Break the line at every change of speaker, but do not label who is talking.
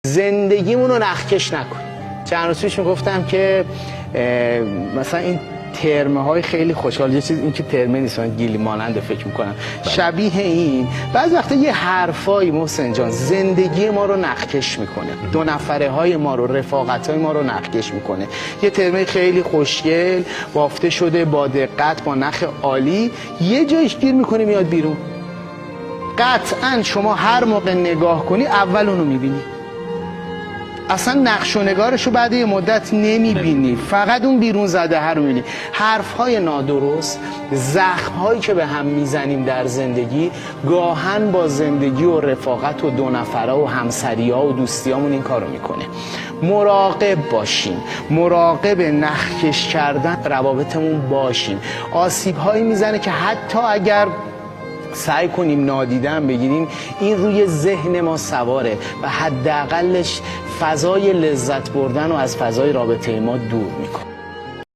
زندگیمون رو نخکش نکنیم. چند روز پیش میگفتم که مثلا این ترمه های خیلی خوشحال، یه چیز این که ترمه نیست، من گیلی ماننده فکر میکنم شبیه این بعض وقتا یه حرفایی محسن جان زندگی ما رو نخکش میکنه، دو نفره های ما رو، رفاقت های ما رو نخکش میکنه. یه ترمه خیلی خوشگل بافته شده با دقت با نخ عالی، یه جایش گیر میکنه میاد بیرون. قطعا شما هر موقع نگاه کنی اول اونو میبینی، اصلا نقش و نگارشو بعد یه مدت نمیبینی، فقط اون بیرون زده ها رو میبینی. حرفهای نادرست، زخمهایی که به هم میزنیم در زندگی، گاهن با زندگی و رفاقت و دو نفره و همسریا و دوستیامون این کارو میکنه. مراقب باشیم، مراقب نخکش کردن روابطمون باشیم. آسیبهایی میزنه که حتی اگر سعی کنیم نادیدن بگیریم این روی ذهن ما سواره و حداقلش فضای لذت بردن و از فضای رابطه ما دور میکنه.